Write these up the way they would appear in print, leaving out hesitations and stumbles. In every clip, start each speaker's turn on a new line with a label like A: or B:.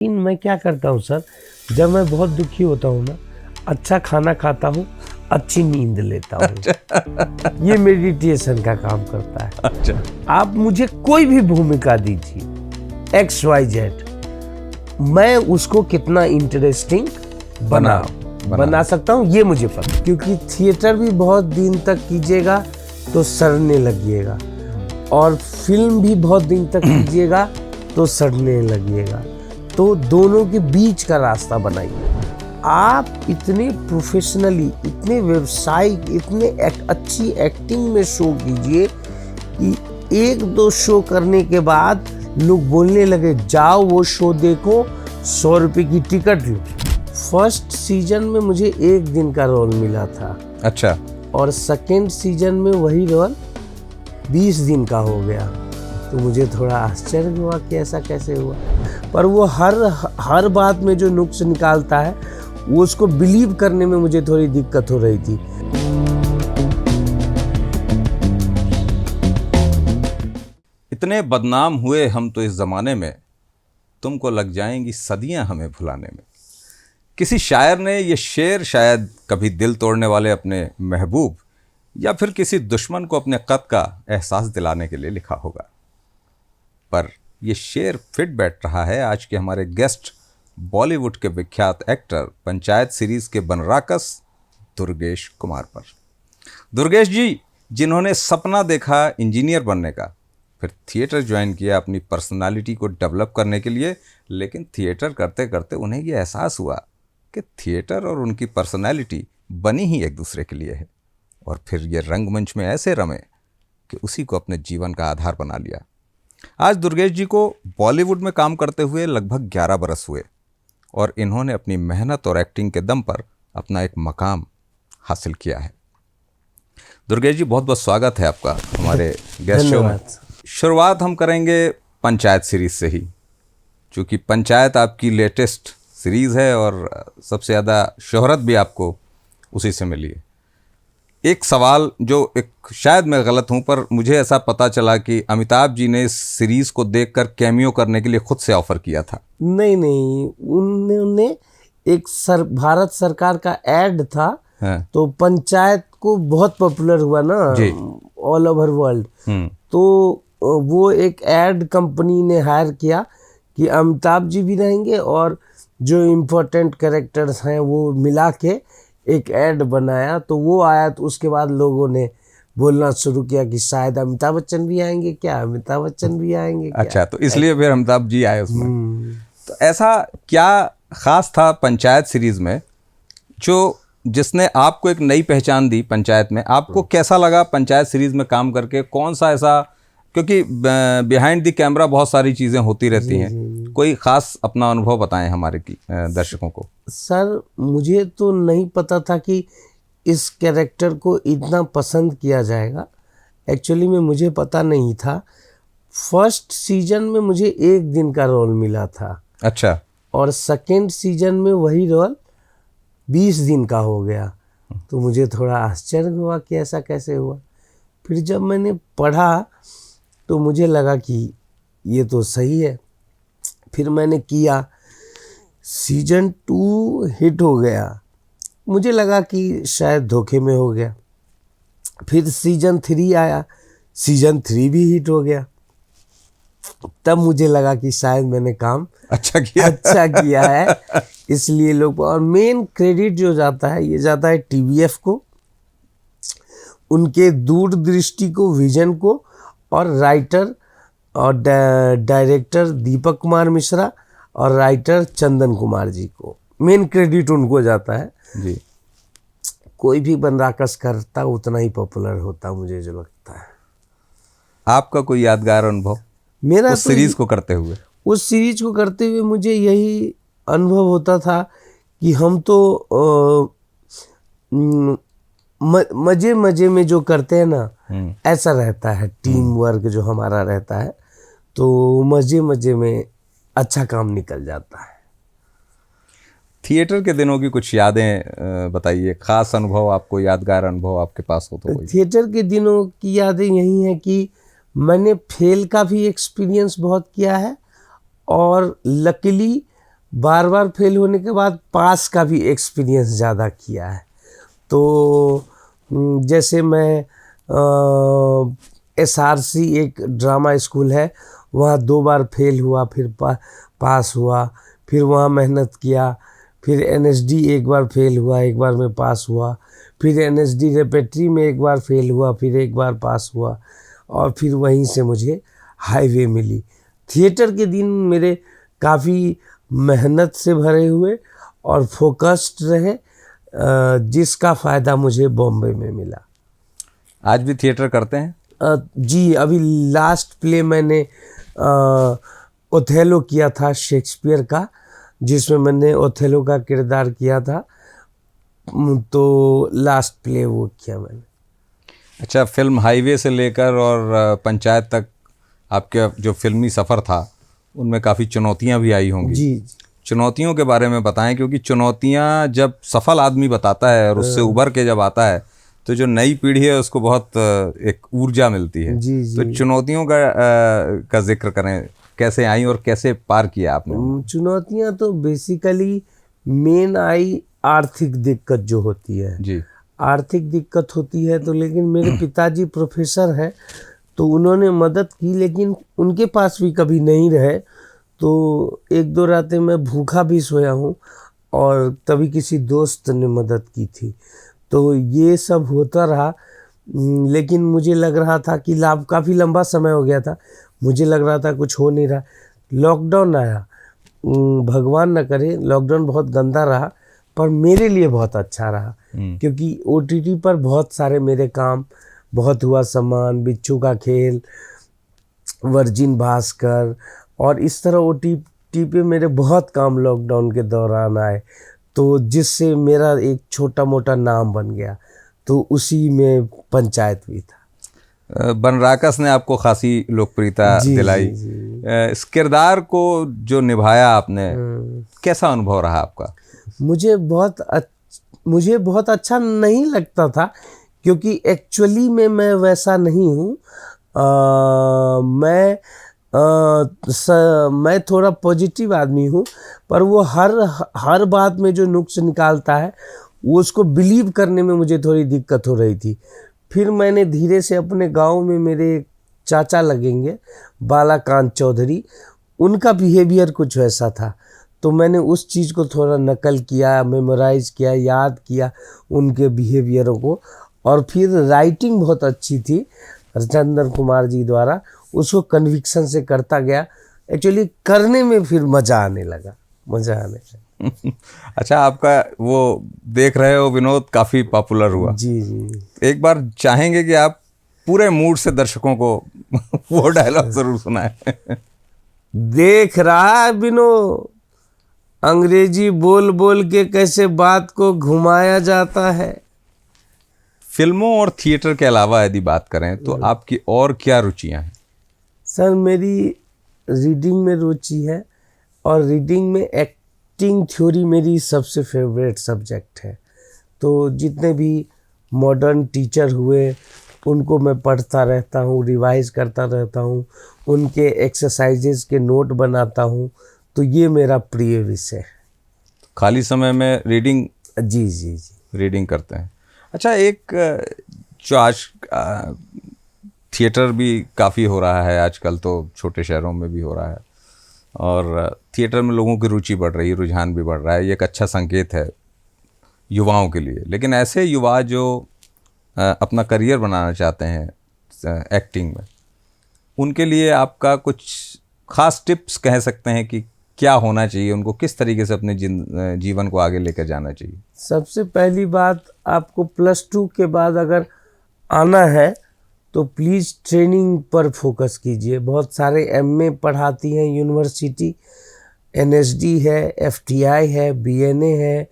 A: मैं क्या करता हूँ सर, जब मैं बहुत दुखी होता हूँ ना, अच्छा खाना खाता हूँ, अच्छी नींद लेता हूँ। ये मेडिटेशन का काम करता है।
B: अच्छा,
A: आप मुझे कोई भी भूमिका दीजिए, XYZ, मैं उसको कितना इंटरेस्टिंग बना सकता हूँ, ये मुझे पता। क्योंकि थिएटर भी बहुत दिन तक कीजिएगा तो सड़ने लगिएगा, और फिल्म भी बहुत दिन तक कीजिएगा तो सड़ने लगिएगा। तो दोनों के बीच का रास्ता बनाइए। आप इतने प्रोफेशनली, इतने व्यावसायिक, इतने अच्छी एक्टिंग में शो कीजिए कि 1-2 शो करने के बाद लोग बोलने लगे, जाओ वो शो देखो, 100 रुपये की टिकट लो। फर्स्ट सीजन में मुझे 1 दिन का रोल मिला था।
B: अच्छा,
A: और सेकेंड सीजन में वही रोल 20 दिन का हो गया। तो मुझे थोड़ा आश्चर्य हुआ कि ऐसा कैसे हुआ। पर वो हर बात में जो नुक्स निकालता है, वो उसको बिलीव करने में मुझे थोड़ी दिक्कत हो रही थी।
B: इतने बदनाम हुए हम तो इस ज़माने में, तुमको लग जाएंगी सदियां हमें भुलाने में। किसी शायर ने ये शेर शायद कभी दिल तोड़ने वाले अपने महबूब या फिर किसी दुश्मन को अपने कद का एहसास दिलाने के लिए लिखा होगा। पर यह शेर फिट बैठ रहा है आज के हमारे गेस्ट, बॉलीवुड के विख्यात एक्टर, पंचायत सीरीज के बनराकस दुर्गेश कुमार पर। दुर्गेश जी, जिन्होंने सपना देखा इंजीनियर बनने का, फिर थिएटर ज्वाइन किया अपनी पर्सनालिटी को डेवलप करने के लिए, लेकिन थिएटर करते करते उन्हें यह एहसास हुआ कि थिएटर और उनकी पर्सनालिटी बनी ही एक दूसरे के लिए है, और फिर ये रंगमंच में ऐसे रमे कि उसी को अपने जीवन का आधार बना लिया। आज दुर्गेश जी को बॉलीवुड में काम करते हुए लगभग 11 बरस हुए, और इन्होंने अपनी मेहनत और एक्टिंग के दम पर अपना एक मकाम हासिल किया है। दुर्गेश जी, बहुत बहुत स्वागत है आपका हमारे गेस्ट शो में। शुरुआत हम करेंगे पंचायत सीरीज से ही, क्योंकि पंचायत आपकी लेटेस्ट सीरीज़ है और सबसे ज़्यादा शोहरत भी आपको उसी से मिली है। एक सवाल जो शायद मैं गलत हूं, पर मुझे ऐसा पता चला कि अमिताभ जी ने इस सीरीज़ को देखकर कैमियो करने के लिए खुद से ऑफ़र किया था।
A: नहीं, उन्होंने एक भारत सरकार का एड था।
B: हाँ।
A: तो पंचायत को बहुत पॉपुलर हुआ ना ऑल ओवर वर्ल्ड। तो वो एक एड कंपनी ने हायर किया कि अमिताभ जी भी रहेंगे और जो इम्पोर्टेंट कैरेक्टर्स हैं वो मिला के एक ऐड बनाया। तो वो आया, तो उसके बाद लोगों ने बोलना शुरू किया कि शायद अमिताभ बच्चन भी आएंगे क्या, अमिताभ बच्चन भी आएंगे क्या।
B: अच्छा, तो इसलिए फिर अमिताभ जी आए उसमें। तो ऐसा क्या खास था पंचायत सीरीज में जिसने आपको एक नई पहचान दी पंचायत में? आपको कैसा लगा पंचायत सीरीज में काम करके? कौन सा ऐसा, क्योंकि बिहाइंड द कैमरा बहुत सारी चीज़ें होती रहती हैं, कोई ख़ास अपना अनुभव बताएं हमारे दर्शकों को।
A: सर, मुझे तो नहीं पता था कि इस कैरेक्टर को इतना पसंद किया जाएगा। एक्चुअली में मुझे पता नहीं था। फर्स्ट सीजन में मुझे 1 दिन का रोल मिला था।
B: अच्छा।
A: और सेकेंड सीजन में वही रोल 20 दिन का हो गया। तो मुझे थोड़ा आश्चर्य हुआ कि ऐसा कैसे हुआ। फिर जब मैंने पढ़ा तो मुझे लगा कि ये तो सही है। फिर मैंने किया, सीजन 2 हिट हो गया। मुझे लगा कि शायद धोखे में हो गया। फिर सीजन 3 आया, सीजन 3 भी हिट हो गया। तब मुझे लगा कि शायद मैंने काम
B: अच्छा किया
A: है, इसलिए लोग। और मेन क्रेडिट जो जाता है, ये जाता है TVF को, उनके दूरदृष्टि को, विजन को, और राइटर और डायरेक्टर दीपक कुमार मिश्रा और राइटर चंदन कुमार जी को मेन क्रेडिट उनको जाता है
B: जी।
A: कोई भी बनराकस करता उतना ही पॉपुलर होता, मुझे जो लगता है। आपका
B: कोई यादगार अनुभव
A: मेरा
B: उस सीरीज को करते हुए?
A: उस सीरीज को करते हुए मुझे यही अनुभव होता था कि हम तो मजे में जो करते हैं ना, ऐसा रहता है। टीम वर्क जो हमारा रहता है, तो मजे में अच्छा काम निकल जाता है।
B: थिएटर के दिनों की कुछ यादें बताइए, खास अनुभव, आपको यादगार अनुभव आपके पास हो तो कोई?
A: थिएटर के दिनों की यादें यही हैं कि मैंने फेल का भी एक्सपीरियंस बहुत किया है, और लकीली बार बार फेल होने के बाद पास का भी एक्सपीरियंस ज़्यादा किया है। तो जैसे मैं SRC एक ड्रामा स्कूल है, वहाँ 2 बार फेल हुआ, फिर पास हुआ, फिर वहाँ मेहनत किया, फिर NSD एक बार फेल हुआ, एक बार में पास हुआ, फिर NSD रेपेट्री में एक बार फेल हुआ, फिर एक बार पास हुआ, और फिर वहीं से मुझे हाईवे मिली। थिएटर के दिन मेरे काफ़ी मेहनत से भरे हुए और फोकस्ड रहे, जिसका फ़ायदा मुझे बॉम्बे में मिला।
B: आज भी थिएटर करते हैं?
A: जी, अभी लास्ट प्ले मैंने ओथेलो किया था शेक्सपियर का, जिसमें मैंने ओथेलो का किरदार किया था। तो लास्ट प्ले वो किया मैंने।
B: अच्छा, फिल्म हाईवे से लेकर और पंचायत तक आपका जो फिल्मी सफ़र था उनमें काफ़ी चुनौतियां भी आई होंगी।
A: जी।
B: चुनौतियों के बारे में बताएं, क्योंकि चुनौतियां जब सफल आदमी बताता है और उससे उभर के जब आता है तो जो नई पीढ़ी है उसको बहुत एक ऊर्जा मिलती है।
A: जी जी।
B: तो चुनौतियों का जिक्र करें, कैसे आई और कैसे पार किया आपने?
A: चुनौतियां तो बेसिकली मेन आई आर्थिक दिक्कत जो होती है
B: जी।
A: आर्थिक दिक्कत होती है। तो लेकिन मेरे पिताजी प्रोफेसर हैं, तो उन्होंने मदद की, लेकिन उनके पास भी कभी नहीं रहे। तो 1-2 रातें मैं भूखा भी सोया हूँ, और तभी किसी दोस्त ने मदद की थी। तो ये सब होता रहा, लेकिन मुझे लग रहा था कि काफ़ी लंबा समय हो गया था, मुझे लग रहा था कुछ हो नहीं रहा। लॉकडाउन आया, भगवान न करे लॉकडाउन बहुत गंदा रहा, पर मेरे लिए बहुत अच्छा रहा, क्योंकि OTT पर बहुत सारे मेरे काम, बहुत हुआ सम्मान, बिच्छू का खेल, वर्जिन भास्कर, और इस तरह OTT पे मेरे बहुत काम लॉकडाउन के दौरान आए, तो जिससे मेरा एक छोटा मोटा नाम बन गया। तो उसी में पंचायत भी था।
B: बनराकस ने आपको खासी लोकप्रियता दिलाई।
A: जी।
B: इस किरदार को जो निभाया आपने, कैसा अनुभव रहा आपका?
A: मुझे बहुत अच्छा नहीं लगता था, क्योंकि एक्चुअली में मैं वैसा नहीं हूँ। मैं थोड़ा पॉजिटिव आदमी हूँ, पर वो हर बात में जो नुक्स निकालता है, वो उसको बिलीव करने में मुझे थोड़ी दिक्कत हो रही थी। फिर मैंने धीरे से अपने गांव में मेरे चाचा लगेंगे बालाकांत चौधरी, उनका बिहेवियर कुछ वैसा था, तो मैंने उस चीज़ को थोड़ा नकल किया, मेमोराइज किया, याद किया उनके बिहेवियरों को। और फिर राइटिंग बहुत अच्छी थी चंदन कुमार जी द्वारा, उसको कन्विक्शन से करता गया। एक्चुअली करने में फिर मज़ा आने लगा।
B: अच्छा, आपका वो देख रहे हो विनोद काफ़ी पॉपुलर हुआ।
A: जी जी।
B: एक बार चाहेंगे कि आप पूरे मूड से दर्शकों को वो डायलॉग ज़रूर सुनाएं।
A: देख रहा है विनोद, अंग्रेजी बोल बोल के कैसे बात को घुमाया जाता है।
B: फिल्मों और थिएटर के अलावा यदि बात करें तो आपकी और क्या रुचियां हैं?
A: सर, मेरी रीडिंग में रुचि है, और रीडिंग में एक्टिंग थ्योरी मेरी सबसे फेवरेट सब्जेक्ट है। तो जितने भी मॉडर्न टीचर हुए उनको मैं पढ़ता रहता हूँ, रिवाइज करता रहता हूँ, उनके एक्सरसाइजेज के नोट बनाता हूँ। तो ये मेरा प्रिय विषय है।
B: खाली समय में रीडिंग?
A: जी जी जी।
B: रीडिंग करते हैं। अच्छा, एक जो आज थिएटर भी काफ़ी हो रहा है आजकल, तो छोटे शहरों में भी हो रहा है, और थिएटर में लोगों की रुचि बढ़ रही है, रुझान भी बढ़ रहा है। ये एक अच्छा संकेत है युवाओं के लिए। लेकिन ऐसे युवा जो अपना करियर बनाना चाहते हैं एक्टिंग में, उनके लिए आपका कुछ खास टिप्स कह सकते हैं कि क्या होना चाहिए, उनको किस तरीके से अपने जीवन को आगे लेकर जाना चाहिए?
A: सबसे पहली बात, आपको +2 के बाद अगर आना है तो प्लीज़ ट्रेनिंग पर फोकस कीजिए। बहुत सारे MA पढ़ाती हैं यूनिवर्सिटी, NSD है, FTI है, BNA है,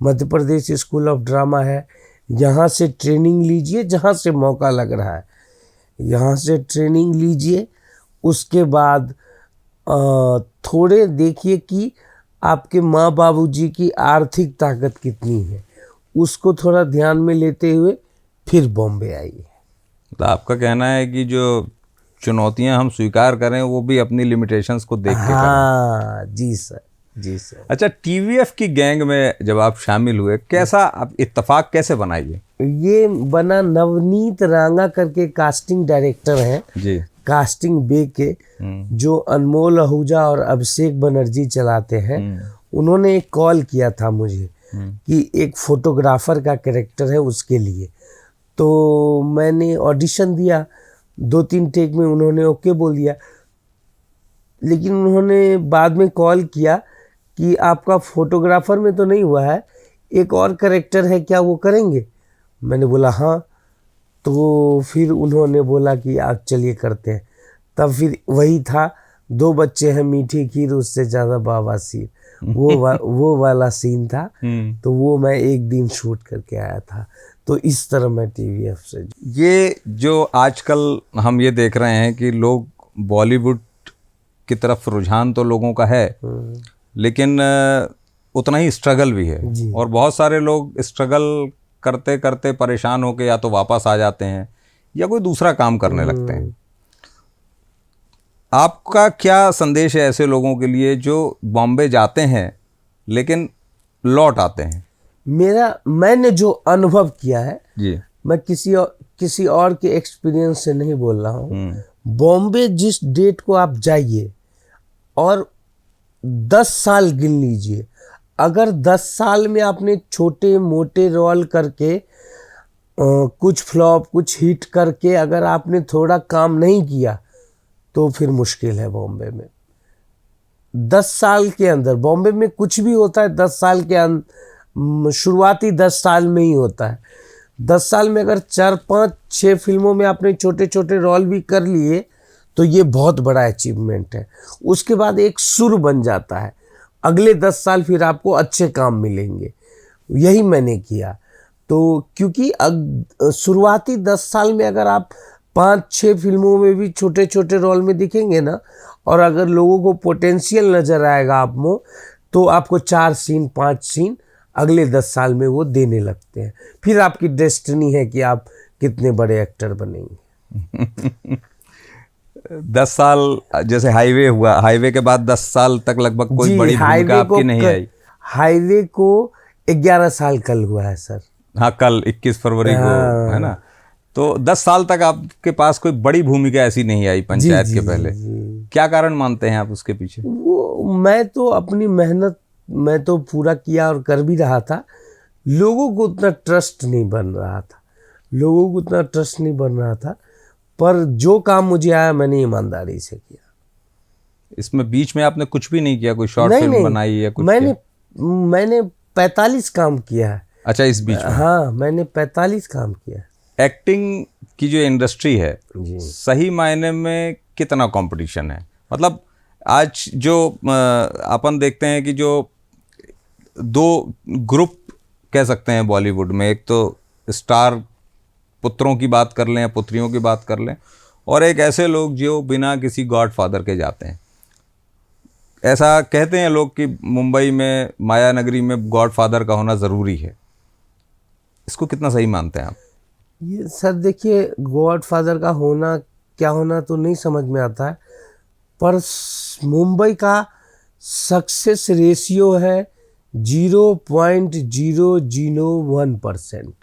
A: Madhya Pradesh school of drama है। यहाँ से ट्रेनिंग लीजिए, जहाँ से मौका लग रहा है यहाँ से ट्रेनिंग लीजिए। उसके बाद थोड़े देखिए कि आपके माँ बाबूजी की आर्थिक ताकत कितनी है, उसको थोड़ा ध्यान में लेते हुए फिर बॉम्बे आइए।
B: तो आपका कहना है कि जो चुनौतियां हम स्वीकार करें वो भी अपनी लिमिटेशंस को देख के करें।
A: हाँ जी सर। जी सर।
B: अच्छा, टीवीएफ की गैंग में जब आप शामिल हुए, कैसा आप इत्तेफाक कैसे बनाइए?
A: ये बना नवनीत रांगा करके कास्टिंग डायरेक्टर हैं,
B: जी।
A: कास्टिंग बे के, जो अनमोल आहूजा और अभिषेक बनर्जी चलाते हैं। उन्होंने एक कॉल किया था मुझे कि एक फोटोग्राफर का कैरेक्टर है उसके लिए। तो मैंने ऑडिशन दिया, 2-3 टेक में उन्होंने ओके बोल दिया। लेकिन उन्होंने बाद में कॉल किया कि आपका फोटोग्राफर में तो नहीं हुआ है, एक और कैरेक्टर है, क्या वो करेंगे? मैंने बोला हाँ। तो फिर उन्होंने बोला कि आप चलिए करते हैं। तब फिर वही था, 2 बच्चे हैं मीठी खीर उससे ज़्यादा बवासीर, वो वाला सीन था। तो वो मैं एक दिन शूट करके आया था। तो इस तरह मैं टीवीएफ से।
B: ये जो आजकल हम ये देख रहे हैं कि लोग बॉलीवुड की तरफ रुझान तो लोगों का है, लेकिन उतना ही स्ट्रगल भी है। और बहुत सारे लोग स्ट्रगल करते करते परेशान होकर या तो वापस आ जाते हैं या कोई दूसरा काम करने लगते हैं। आपका क्या संदेश है ऐसे लोगों के लिए जो बॉम्बे जाते हैं लेकिन लौट आते हैं?
A: मैंने जो अनुभव किया है
B: जी।
A: मैं किसी और के एक्सपीरियंस से नहीं बोल रहा हूँ। बॉम्बे जिस डेट को आप जाइए और 10 साल गिन लीजिए, अगर 10 साल में आपने छोटे मोटे रोल करके कुछ फ्लॉप कुछ हिट करके अगर आपने थोड़ा काम नहीं किया तो फिर मुश्किल है बॉम्बे में। 10 साल के अंदर बॉम्बे में कुछ भी होता है 10 साल के अंदर, शुरुआती 10 साल में ही होता है। 10 साल में अगर 4-5-6 फिल्मों में आपने छोटे छोटे रोल भी कर लिए तो ये बहुत बड़ा अचीवमेंट है। उसके बाद एक सुर बन जाता है, अगले 10 साल फिर आपको अच्छे काम मिलेंगे। यही मैंने किया। तो क्योंकि शुरुआती 10 साल में अगर आप 5-6 फिल्मों में भी छोटे छोटे रोल में दिखेंगे ना, और अगर लोगों को पोटेंशियल नज़र आएगा आप में, तो आपको 4 सीन 5 सीन अगले 10 साल में वो देने लगते हैं। फिर आपकी डेस्टिनी है कि आप कितने बड़े एक्टर बनेंगे।
B: 10 साल जैसे हाईवे हुआ, हाईवे के बाद 10 साल तक लगभग कोई बड़ी भूमिका आपकी नहीं आई।
A: हाईवे को 11 साल कल हुआ है सर।
B: हाँ, कल 21 फरवरी को है ना। तो 10 साल तक आपके पास कोई बड़ी भूमिका ऐसी नहीं आई पंचायत के पहले। क्या कारण मानते हैं आप उसके पीछे?
A: वो मैं तो अपनी मेहनत मैं तो पूरा किया और कर भी रहा था। लोगों को उतना ट्रस्ट नहीं बन रहा था, पर जो काम मुझे आया मैंने ईमानदारी से किया।
B: इसमें बीच में आपने कुछ भी नहीं किया, कोई शॉर्ट फिल्म बनाई या कुछ?
A: मैंने 45 काम किया है।
B: अच्छा, इस बीच में?
A: हाँ, मैंने 45 काम किया है।
B: एक्टिंग की जो इंडस्ट्री है, सही मायने में कितना कंपटीशन है? मतलब आज जो अपन देखते हैं कि जो 2 ग्रुप कह सकते हैं बॉलीवुड में, एक तो स्टार पुत्रों की बात कर लें या पुत्रियों की बात कर लें, और एक ऐसे लोग जो बिना किसी गॉडफादर के जाते हैं। ऐसा कहते हैं लोग कि मुंबई में माया नगरी में गॉडफादर का होना ज़रूरी है। इसको कितना सही मानते हैं आप?
A: ये सर देखिए, गॉडफादर का होना क्या होना तो नहीं समझ में आता है, पर मुंबई का सक्सेस रेशियो है 0.001%।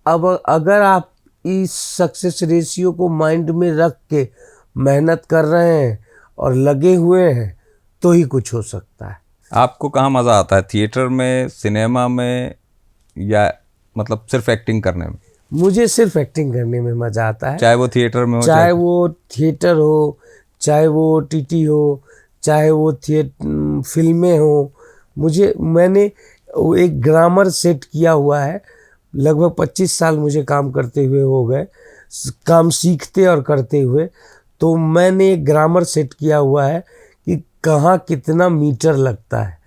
A: अब अगर आप इस सक्सेस रेशियो को माइंड में रख के मेहनत कर रहे हैं और लगे हुए हैं तो ही कुछ हो सकता है।
B: आपको कहाँ मज़ा आता है, थिएटर में, सिनेमा में, या मतलब सिर्फ एक्टिंग करने में?
A: मुझे सिर्फ एक्टिंग करने में मज़ा आता है,
B: चाहे वो थिएटर में हो,
A: चाहे वो थिएटर हो, चाहे वो OTT हो, चाहे वो फिल्में हो। मैंने एक ग्रामर सेट किया हुआ है, लगभग 25 साल मुझे काम करते हुए हो गए, काम सीखते और करते हुए। तो मैंने एक ग्रामर सेट किया हुआ है कि कहाँ कितना मीटर लगता है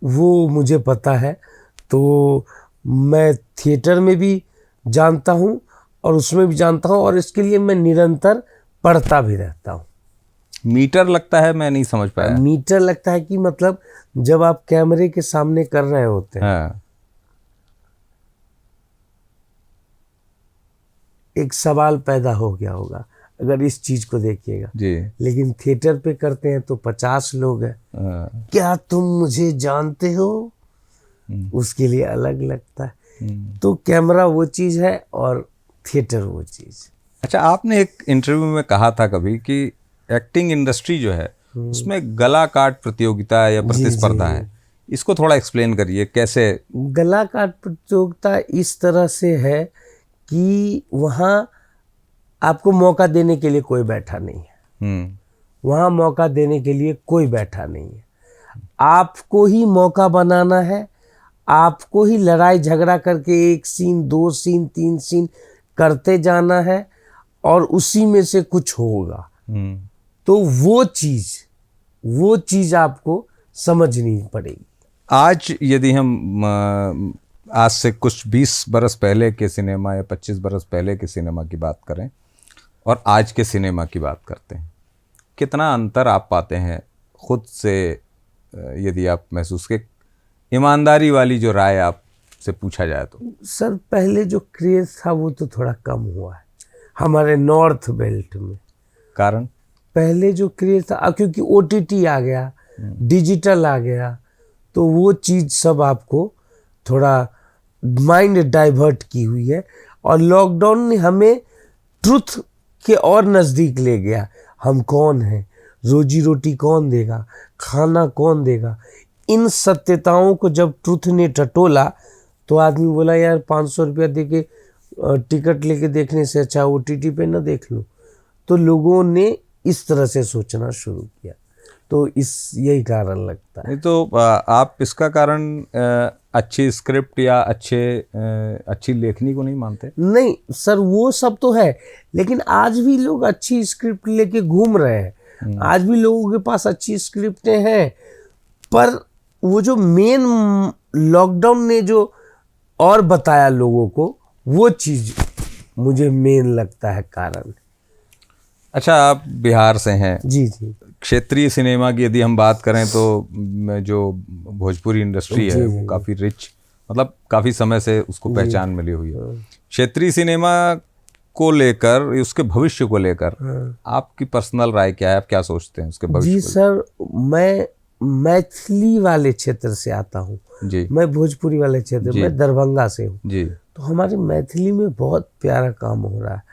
A: वो मुझे पता है। तो मैं थिएटर में भी जानता हूँ और उसमें भी जानता हूँ, और इसके लिए मैं निरंतर पढ़ता भी रहता हूँ।
B: मीटर लगता है? मैं नहीं समझ पाया।
A: मीटर लगता है कि मतलब जब आप कैमरे के सामने कर रहे होते हैं,
B: हाँ।
A: एक सवाल पैदा हो गया होगा, अगर इस चीज को देखिएगा।
B: जी।
A: लेकिन थिएटर पे करते हैं तो 50 लोग हैं,
B: हाँ।
A: क्या तुम मुझे जानते हो, उसके लिए अलग लगता है। तो कैमरा वो चीज है और थिएटर वो चीज।
B: अच्छा, आपने एक इंटरव्यू में कहा था कभी कि एक्टिंग इंडस्ट्री जो है उसमें गला काट प्रतियोगिता या प्रतिस्पर्धा है, इसको थोड़ा एक्सप्लेन करिए कैसे।
A: गला काट प्रतियोगिता इस तरह से है कि वहाँ आपको मौका देने के लिए कोई बैठा नहीं है। वहाँ मौका देने के लिए कोई बैठा नहीं है, आपको ही मौका बनाना है, आपको ही लड़ाई झगड़ा करके 1 सीन 2 सीन 3 सीन करते जाना है और उसी में से कुछ होगा। तो वो चीज आपको समझनी पड़ेगी।
B: आज यदि हम आज से कुछ 20 बरस पहले के सिनेमा या 25 बरस पहले के सिनेमा की बात करें और आज के सिनेमा की बात करते हैं, कितना अंतर आप पाते हैं खुद से? यदि आप महसूस के ईमानदारी वाली जो राय आपसे पूछा जाए तो।
A: सर पहले जो क्रेज था वो तो थोड़ा कम हुआ है हमारे नॉर्थ बेल्ट में।
B: कारण?
A: पहले जो क्रेज था, क्योंकि OTT आ गया, डिजिटल आ गया, तो वो चीज़ सब आपको थोड़ा माइंड डाइवर्ट की हुई है। और लॉकडाउन ने हमें ट्रुथ के और नज़दीक ले गया। हम कौन हैं, रोजी रोटी कौन देगा, खाना कौन देगा, इन सत्यताओं को जब ट्रुथ ने टटोला तो आदमी बोला यार 500 रुपया दे के टिकट लेके देखने से अच्छा OTT पे ना देख लूँ। तो लोगों ने इस तरह से सोचना शुरू किया, तो यही कारण लगता है।
B: नहीं तो आप इसका कारण अच्छी स्क्रिप्ट या अच्छी लेखनी को नहीं मानते?
A: नहीं सर, वो सब तो है, लेकिन आज भी लोग अच्छी स्क्रिप्ट लेके घूम रहे हैं। आज भी लोगों के पास अच्छी स्क्रिप्टें हैं, पर वो जो मेन लॉकडाउन ने जो और बताया लोगों को, वो चीज मुझे मेन लगता है कारण।
B: अच्छा, आप बिहार से हैं।
A: जी जी।
B: क्षेत्रीय सिनेमा की यदि हम बात करें तो जो भोजपुरी इंडस्ट्री है वो काफ़ी रिच, मतलब काफ़ी समय से उसको पहचान मिली हुई है। क्षेत्रीय सिनेमा को लेकर, उसके भविष्य को लेकर आपकी पर्सनल राय क्या है? आप क्या सोचते हैं उसके भविष्य?
A: जी सर, मैं मैथिली वाले क्षेत्र से आता हूँ
B: जी।
A: मैं भोजपुरी वाले क्षेत्र, मैं दरभंगा से हूँ
B: जी।
A: तो हमारे मैथिली में बहुत प्यारा काम हो रहा है।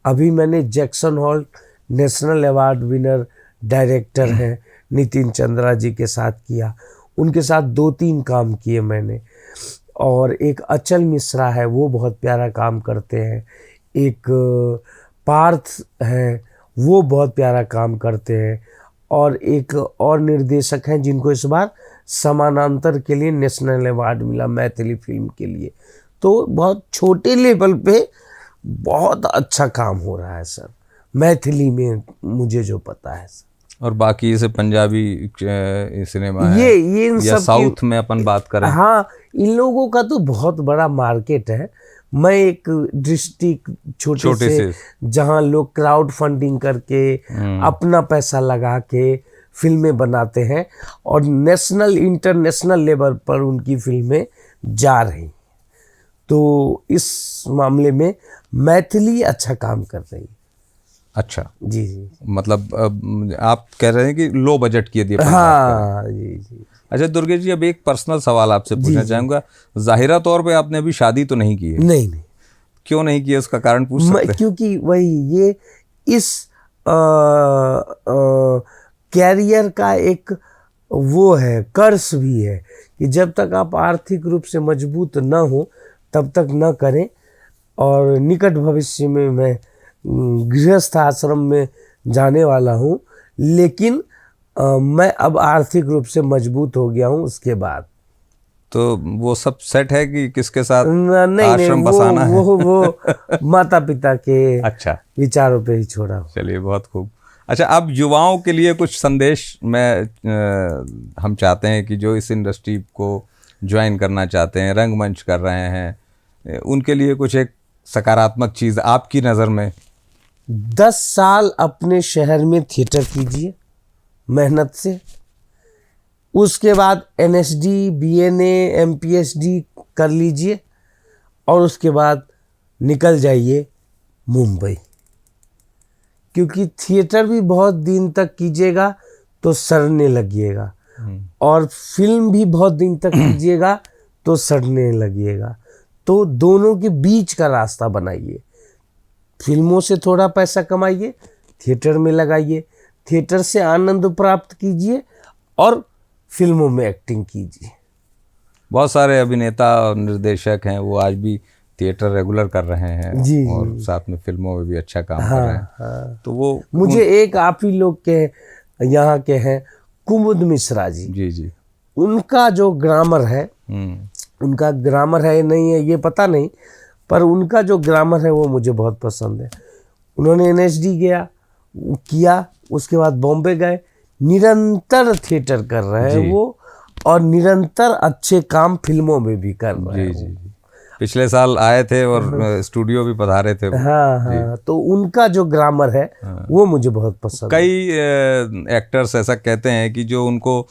A: अभी मैंने Jackson hall national award winner director हैं नितिन चंद्रा जी के साथ किया, उनके साथ 2-3 काम किए मैंने। और एक अचल मिश्रा है, वो बहुत प्यारा काम करते हैं। एक पार्थ है, वो बहुत प्यारा काम करते हैं। और एक और निर्देशक हैं जिनको इस बार समानांतर के लिए नेशनल अवार्ड मिला मैथिली फिल्म के लिए। तो बहुत छोटे लेवल पे बहुत अच्छा काम हो रहा है सर मैथिली में, मुझे जो पता है सर।
B: और बाकी जैसे पंजाबी सिनेमा है,
A: ये इन
B: या
A: सब
B: साउथ में अपन बात करें,
A: हाँ, इन लोगों का तो बहुत बड़ा मार्केट है। मैं एक डिस्ट्रिक्ट छोटे से जहाँ लोग क्राउड फंडिंग करके अपना पैसा लगा के फिल्में बनाते हैं और नेशनल इंटरनेशनल लेवल पर उनकी फिल्में जा रही हैं, तो इस मामले में मैथिली अच्छा काम कर रही है।
B: अच्छा
A: जी जी,
B: मतलब आप कह रहे हैं कि लो बजट की यदि
A: हाँ जी जी।
B: अच्छा दुर्गेश जी, अब एक पर्सनल सवाल आपसे पूछना चाहूँगा। जाहिरा तौर पे आपने अभी शादी तो नहीं की है?
A: नहीं नहीं।
B: क्यों नहीं की है, उसका कारण पूछ सकते हैं?
A: क्योंकि वही ये इस कैरियर का एक वो है, कर्स भी है कि जब तक आप आर्थिक रूप से मजबूत न हो तब तक न करें। और निकट भविष्य में मैं गृहस्थ आश्रम में जाने वाला हूँ, लेकिन मैं अब आर्थिक रूप से मजबूत हो गया हूँ उसके बाद।
B: तो वो सब सेट है कि किसके साथ
A: नहीं
B: आश्रम बसाना है?
A: वो माता पिता के
B: अच्छा
A: विचारों पे ही छोड़ा हूँ।
B: चलिए, बहुत खूब। अच्छा, अब युवाओं के लिए कुछ संदेश हम चाहते हैं कि जो इस इंडस्ट्री को ज्वाइन करना चाहते हैं, रंगमंच कर रहे हैं, उनके लिए कुछ एक सकारात्मक चीज़ आपकी नज़र में।
A: 10 साल अपने शहर में थिएटर कीजिए मेहनत से, उसके बाद NSD BNA MPSD कर लीजिए और उसके बाद निकल जाइए मुंबई, क्योंकि थिएटर भी बहुत दिन तक कीजिएगा तो सड़ने लगिएगा, और फिल्म भी बहुत दिन तक कीजिएगा तो सड़ने लगिएगा। तो दोनों के बीच का रास्ता बनाइए। फिल्मों से थोड़ा पैसा कमाइए, थिएटर में लगाइए, थिएटर से आनंद प्राप्त कीजिए और फिल्मों में एक्टिंग कीजिए।
B: बहुत सारे अभिनेता और निर्देशक हैं, वो आज भी थिएटर रेगुलर कर रहे हैं
A: जी,
B: और साथ में फिल्मों में भी अच्छा काम कर रहे हैं।
A: हाँ।
B: तो वो
A: मुझे एक आप ही लोग के यहाँ के हैं कुमुद मिश्रा जी,
B: जी
A: उनका जो ग्रामर है, उनका ग्रामर है नहीं है ये पता नहीं, पर उनका जो ग्रामर है वो मुझे बहुत पसंद है। उन्होंने एनएसडी किया, उसके बाद बॉम्बे गए, निरंतर थिएटर कर रहे हैं वो, और निरंतर अच्छे काम फिल्मों में भी कर रहे हैं।
B: जी पिछले साल आए थे और स्टूडियो भी पधारे थे।
A: हाँ, तो उनका जो ग्रामर है वो मुझे बहुत पसंद है।
B: कई एक्टर्स ऐसा कहते हैं कि जो उनको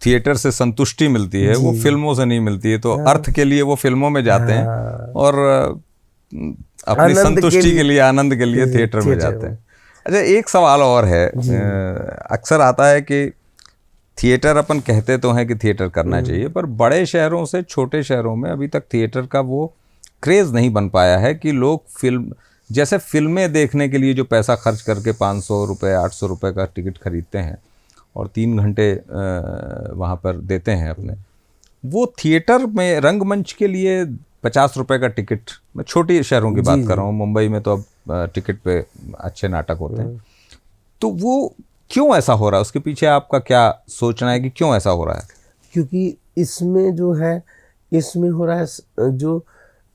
B: थिएटर से संतुष्टि मिलती है वो फिल्मों से नहीं मिलती है, तो अर्थ के लिए वो फिल्मों में जाते हैं और अपनी संतुष्टि के लिए, आनंद के लिए थिएटर में जाते हैं। अच्छा, एक सवाल और है, अक्सर आता है कि थिएटर, अपन कहते तो हैं कि थिएटर करना चाहिए, पर बड़े शहरों से छोटे शहरों में अभी तक थिएटर का वो क्रेज़ नहीं बन पाया है कि लोग फिल्में देखने के लिए जो पैसा खर्च करके 500 रुपये 800 रुपये का टिकट खरीदते हैं और 3 घंटे वहाँ पर देते हैं अपने, वो थिएटर में रंगमंच के लिए 50 रुपये का टिकट, मैं छोटे शहरों की बात कर रहा हूँ, मुंबई में तो अब टिकट पे अच्छे नाटक होते हैं, तो वो क्यों ऐसा हो रहा है? उसके पीछे आपका क्या सोचना है कि क्यों ऐसा हो रहा है?
A: क्योंकि इसमें जो है, इसमें हो रहा है, जो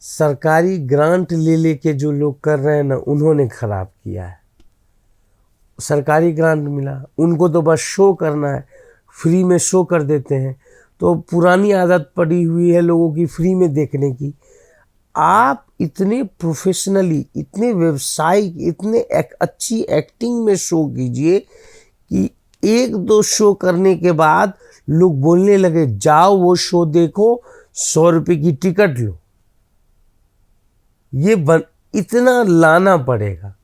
A: सरकारी ग्रांट ले लेके जो लोग कर रहे हैं ना, उन्होंने खराब किया है। सरकारी ग्रांट मिला, उनको तो बस शो करना है, फ्री में शो कर देते हैं, तो पुरानी आदत पड़ी हुई है लोगों की फ्री में देखने की। आप इतने प्रोफेशनली, इतने व्यावसायिक, इतने अच्छी एक्टिंग में शो कीजिए कि 1-2 शो करने के बाद लोग बोलने लगे जाओ वो शो देखो, 100 रुपये की टिकट लो। ये इतना लाना पड़ेगा।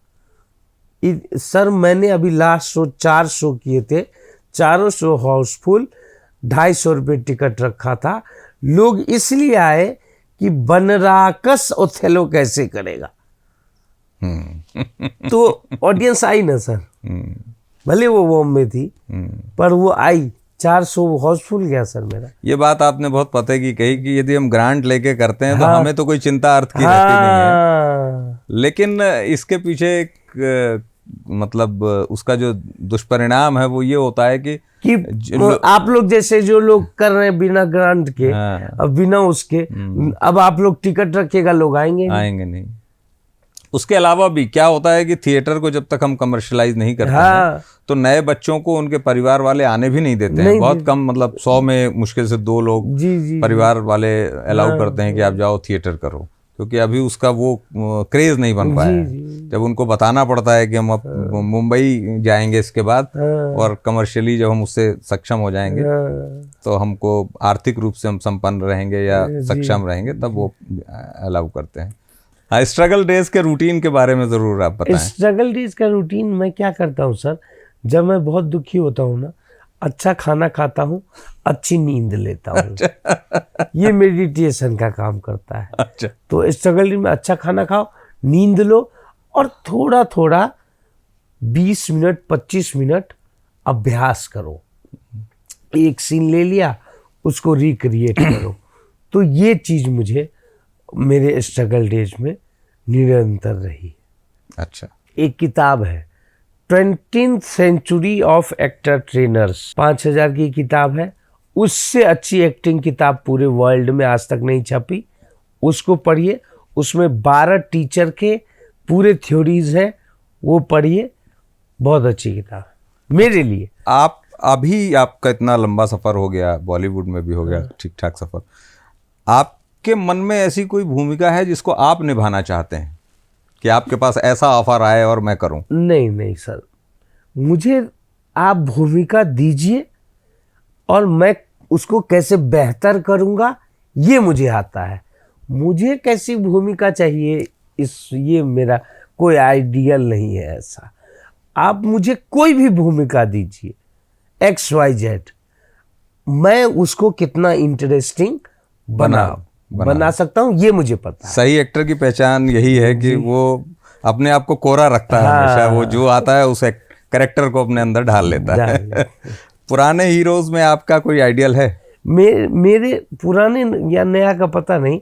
A: सर, मैंने अभी लास्ट शो 4 शो किए थे, चारों शो हाउसफुल, 250 रुपये टिकट रखा था। लोग इसलिए आए कि बनराकस ओथेलो कैसे करेगा। तो ऑडियंस आई ना सर, भले वो बॉम्बे थी, पर वो आई, 400 हाउसफुल गया सर मेरा।
B: ये बात आपने बहुत पते की कही कि यदि हम ग्रांट लेके करते हैं तो हमें तो कोई चिंता अर्थ की रहती नहीं है, लेकिन इसके पीछे एक मतलब उसका जो दुष्परिणाम है वो ये होता है कि
A: आप लोग जैसे जो लोग कर रहे हैं बिना ग्रांट के, अब बिना उसके, अब आप लोग टिकट रखिएगा, लोग आएंगे नहीं।
B: उसके अलावा भी क्या होता है कि थिएटर को जब तक हम कमर्शलाइज नहीं करते हैं तो नए बच्चों को उनके परिवार वाले आने भी नहीं देते हैं। बहुत कम, मतलब 100 में मुश्किल से 2 लोग परिवार वाले अलाउ करते हैं कि आप जाओ थिएटर करो, क्योंकि अभी उसका वो क्रेज नहीं बन पाया है। जब उनको बताना पड़ता है कि हम अब मुंबई जाएंगे इसके बाद और कमर्शियली जब हम उससे सक्षम हो जाएंगे तो हमको आर्थिक रूप से हम संपन्न रहेंगे या सक्षम रहेंगे, तब वो अलाउ करते हैं। हाँ, स्ट्रगल डेज के रूटीन के बारे में ज़रूर आप बताएं।
A: स्ट्रगल डेज का रूटीन मैं क्या करता हूँ सर, जब मैं बहुत दुखी होता हूँ ना, अच्छा खाना खाता हूँ, अच्छी नींद लेता हूँ। ये मेडिटेशन का काम करता है।
B: अच्छा।
A: तो स्ट्रगल में अच्छा खाना खाओ, नींद लो, और थोड़ा थोड़ा 20 मिनट 25 मिनट अभ्यास करो। एक सीन ले लिया, उसको रिक्रिएट करो। तो ये चीज़ मुझे मेरे स्ट्रगल डेज में निरंतर रही।
B: अच्छा।
A: एक किताब है 20th century of actor trainers, 5000 की किताब है। उससे अच्छी एक्टिंग किताब पूरे वर्ल्ड में आज तक नहीं छपी। उसको पढ़िए, उसमें 12 टीचर के पूरे थ्योरीज हैं, वो पढ़िए, बहुत अच्छी किताब है मेरे लिए।
B: आपका इतना लंबा सफ़र हो गया, बॉलीवुड में भी हो गया ठीक ठाक सफ़र, आपके मन में ऐसी कोई भूमिका है जिसको आप निभाना चाहते हैं कि आपके पास ऐसा ऑफर आए और मैं करूं?
A: नहीं सर, मुझे आप भूमिका दीजिए और मैं उसको कैसे बेहतर करूंगा ये मुझे आता है। मुझे कैसी भूमिका चाहिए ये मेरा कोई आइडियल नहीं है ऐसा। आप मुझे कोई भी भूमिका दीजिए, XYZ, मैं उसको कितना इंटरेस्टिंग बना सकता हूँ, ये मुझे पता है।
B: सही एक्टर की पहचान यही है कि वो अपने आप को कोरा रखता है हमेशा, वो जो आता है उस कैरेक्टर को अपने अंदर ढाल लेता है। पुराने हीरोज में आपका कोई आइडियल है?
A: मेरे पुराने या नया का पता नहीं,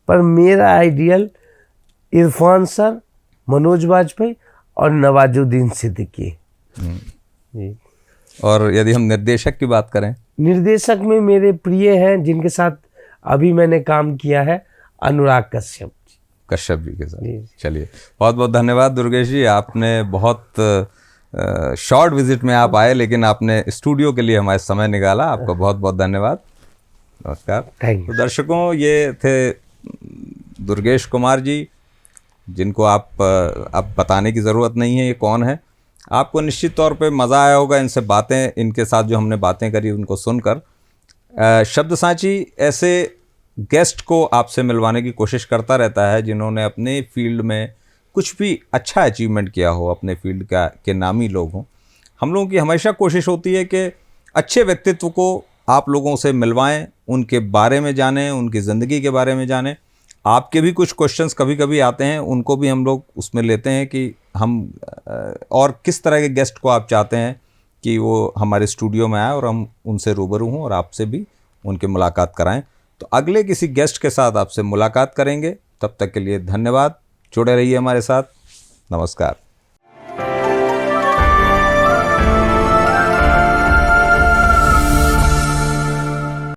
A: पर मेरा आइडियल इरफान सर, मनोज वाजपेयी और नवाजुद्दीन सिद्दीकी। जी।
B: और यदि हम निर्देशक की बात करें?
A: निर्देशक में मेरे प्रिय हैं जिनके साथ अभी मैंने काम किया है, अनुराग कश्यप
B: जी के साथ। चलिए, बहुत बहुत धन्यवाद दुर्गेश जी, आपने बहुत शॉर्ट विजिट में आप आए, लेकिन आपने स्टूडियो के लिए हमारे समय निकाला। आपका बहुत बहुत धन्यवाद। नमस्कार। तो दर्शकों, ये थे दुर्गेश कुमार जी, जिनको आप अब बताने की ज़रूरत नहीं है ये कौन है। आपको निश्चित तौर पे मज़ा आया होगा इनसे बातें, इनके साथ जो हमने बातें करी उनको सुनकर। शब्द सांची ऐसे गेस्ट को आपसे मिलवाने की कोशिश करता रहता है जिन्होंने अपने फील्ड में कुछ भी अच्छा अचीवमेंट किया हो, अपने फील्ड के नामी लोग हों। हम लोगों की हमेशा कोशिश होती है कि अच्छे व्यक्तित्व को आप लोगों से मिलवाएं, उनके बारे में जानें, उनकी ज़िंदगी के बारे में जानें। आपके भी कुछ क्वेश्चंस कभी कभी आते हैं, उनको भी हम लोग उसमें लेते हैं कि हम और किस तरह के गेस्ट को आप चाहते हैं कि वो हमारे स्टूडियो में आए और हम उनसे रूबरू हों और आपसे भी उनकी मुलाकात कराएं। तो अगले किसी गेस्ट के साथ आपसे मुलाकात करेंगे। तब तक के लिए धन्यवाद। जुड़े रहिए हमारे साथ। नमस्कार।